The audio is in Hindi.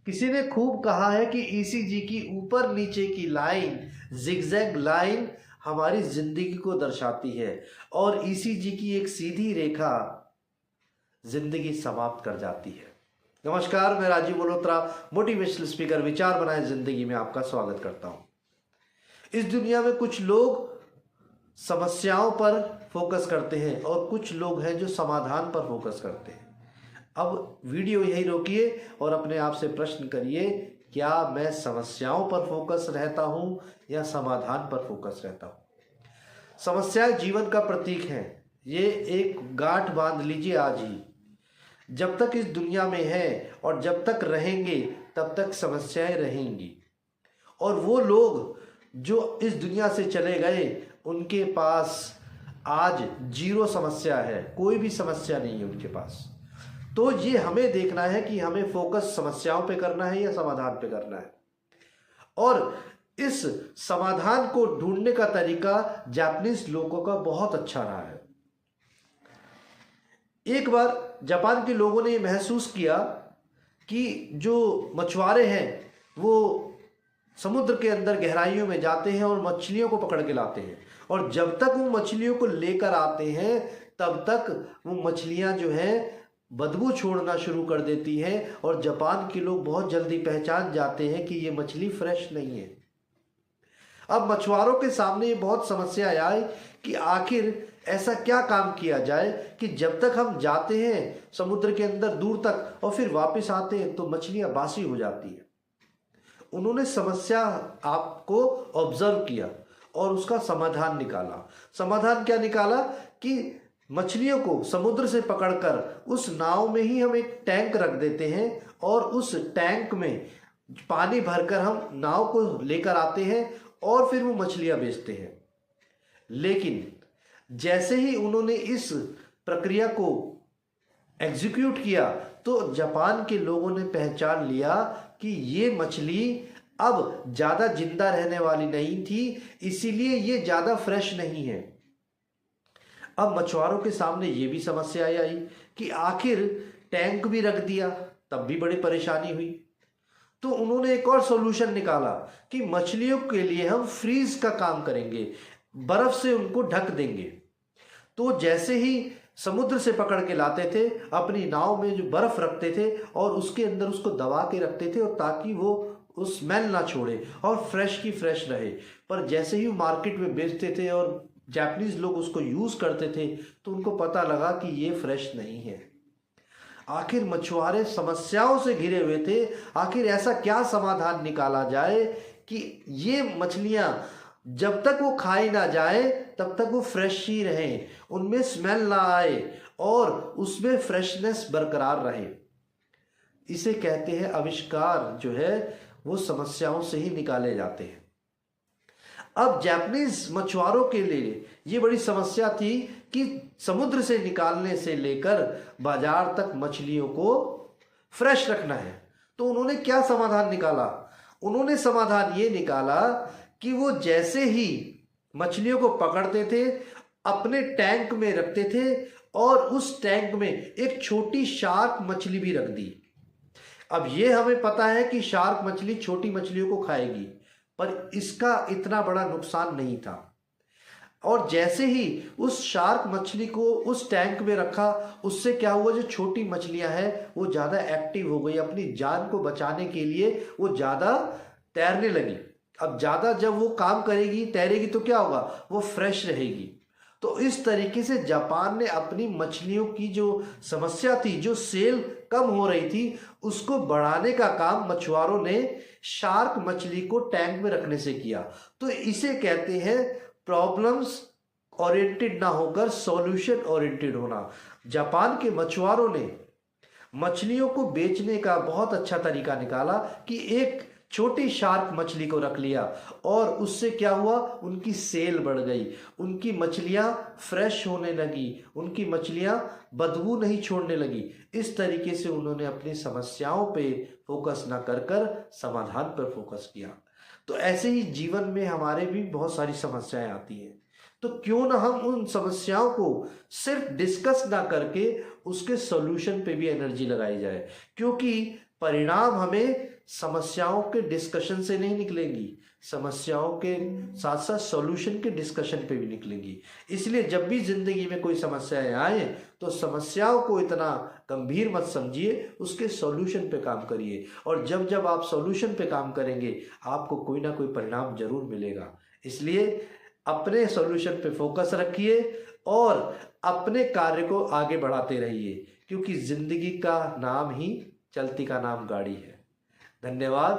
किसी ने खूब कहा है कि ईसीजी की ऊपर नीचे की लाइन, जिगजैग लाइन हमारी जिंदगी को दर्शाती है और ईसीजी की एक सीधी रेखा जिंदगी समाप्त कर जाती है। नमस्कार, मैं राजीव मल्होत्रा, मोटिवेशनल स्पीकर, विचार बनाए जिंदगी में आपका स्वागत करता हूं। इस दुनिया में कुछ लोग समस्याओं पर फोकस करते हैं और कुछ लोग हैं जो समाधान पर फोकस करते हैं। अब वीडियो यही रोकिए और अपने आप से प्रश्न करिए, क्या मैं समस्याओं पर फोकस रहता हूं या समाधान पर फोकस रहता हूं। समस्याएं जीवन का प्रतीक हैं। ये एक गांठ बांध लीजिए आज ही। जब तक इस दुनिया में है और जब तक रहेंगे तब तक समस्याएं रहेंगी। और वो लोग जो इस दुनिया से चले गए उनके पास आज जीरो समस्या है, कोई भी समस्या नहीं है उनके पास। तो ये हमें देखना है कि हमें फोकस समस्याओं पे करना है या समाधान पे करना है। और इस समाधान को ढूंढने का तरीका जापानीज लोगों का बहुत अच्छा रहा है। एक बार जापान के लोगों ने ये महसूस किया कि जो मछुआरे हैं वो समुद्र के अंदर गहराइयों में जाते हैं और मछलियों को पकड़ के लाते हैं, और जब तक वो मछलियों को लेकर आते हैं तब तक वो मछलियां जो हैं बदबू छोड़ना शुरू कर देती है और जापान के लोग बहुत जल्दी पहचान जाते हैं कि ये मछली फ्रेश नहीं है। अब मछुआरों के सामने ये बहुत समस्या आई कि आखिर ऐसा क्या काम किया जाए कि जब तक हम जाते हैं समुद्र के अंदर दूर तक और फिर वापस आते हैं तो मछलियां बासी हो जाती है। उन्होंने समस्या आपको ऑब्जर्व किया और उसका समाधान निकाला। समाधान क्या निकाला कि मछलियों को समुद्र से पकड़कर उस नाव में ही हम एक टैंक रख देते हैं और उस टैंक में पानी भरकर हम नाव को लेकर आते हैं और फिर वो मछलियां बेचते हैं। लेकिन जैसे ही उन्होंने इस प्रक्रिया को एग्जीक्यूट किया तो जापान के लोगों ने पहचान लिया कि ये मछली अब ज्यादा जिंदा रहने वाली नहीं थी, इसीलिए ये ज्यादा फ्रेश नहीं है। अब मछुआरों के सामने ये भी समस्या आई कि आखिर टैंक भी रख दिया तब भी बड़ी परेशानी हुई। तो उन्होंने एक और सॉल्यूशन निकाला कि मछलियों के लिए हम फ्रीज का काम करेंगे, बर्फ से उनको ढक देंगे। तो जैसे ही समुद्र से पकड़ के लाते थे, अपनी नाव में जो बर्फ रखते थे और उसके अंदर उसको दबा के रखते थे और ताकि वो उस स्मेल ना छोड़े और फ्रेश की फ्रेश रहे। पर जैसे ही मार्केट में बेचते थे और जापानीज लोग उसको यूज करते थे तो उनको पता लगा कि ये फ्रेश नहीं है। आखिर मछुआरे समस्याओं से घिरे हुए थे। आखिर ऐसा क्या समाधान निकाला जाए कि ये मछलियां जब तक वो खाई ना जाए तब तक वो फ्रेश ही रहें, उनमें स्मेल ना आए और उसमें फ्रेशनेस बरकरार रहे। इसे कहते हैं आविष्कार जो है वो समस्याओं से ही निकाले जाते हैं। अब जापानीज मछुआरों के लिए ये बड़ी समस्या थी कि समुद्र से निकालने से लेकर बाजार तक मछलियों को फ्रेश रखना है। तो उन्होंने क्या समाधान निकाला? उन्होंने समाधान ये निकाला कि वो जैसे ही मछलियों को पकड़ते थे अपने टैंक में रखते थे और उस टैंक में एक छोटी शार्क मछली भी रख दी। अब ये हमें पता है कि शार्क मछली छोटी मछलियों को खाएगी, पर इसका इतना बड़ा नुकसान नहीं था। और जैसे ही उस शार्क मछली को उस टैंक में रखा, उससे क्या हुआ, जो छोटी मछलियां हैं वो ज्यादा एक्टिव हो गई, अपनी जान को बचाने के लिए वो ज्यादा तैरने लगी। अब ज्यादा जब वो काम करेगी, तैरेगी, तो क्या होगा, वो फ्रेश रहेगी। तो इस तरीके से जापान ने अपनी मछलियों की जो समस्या थी, जो सेल कम हो रही थी, उसको बढ़ाने का काम मछुआरों ने शार्क मछली को टैंक में रखने से किया। तो इसे कहते हैं प्रॉब्लम्स ओरिएंटेड ना होकर सॉल्यूशन ओरिएंटेड होना। जापान के मछुआरों ने मछलियों को बेचने का बहुत अच्छा तरीका निकाला कि एक छोटी शार्क मछली को रख लिया और उससे क्या हुआ, उनकी सेल बढ़ गई, उनकी मछलियां फ्रेश होने लगी, उनकी मछलियां बदबू नहीं छोड़ने लगी। इस तरीके से उन्होंने अपनी समस्याओं पे फोकस ना कर कर समाधान पर फोकस किया। तो ऐसे ही जीवन में हमारे भी बहुत सारी समस्याएं आती हैं, तो क्यों ना हम उन समस्याओं को सिर्फ डिस्कस ना करके उसके सॉल्यूशन पे भी एनर्जी लगाई जाए, क्योंकि परिणाम हमें समस्याओं के डिस्कशन से नहीं निकलेंगी, समस्याओं के साथ साथ सॉल्यूशन के डिस्कशन पे भी निकलेंगी। इसलिए जब भी जिंदगी में कोई समस्याएं आए तो समस्याओं को इतना गंभीर मत समझिए, उसके सॉल्यूशन पे काम करिए। और जब जब आप सॉल्यूशन पे काम करेंगे आपको कोई ना कोई परिणाम जरूर मिलेगा। इसलिए अपने सॉल्यूशन पे फोकस रखिए और अपने कार्य को आगे बढ़ाते रहिए, क्योंकि जिंदगी का नाम ही चलती का नाम गाड़ी है। धन्यवाद।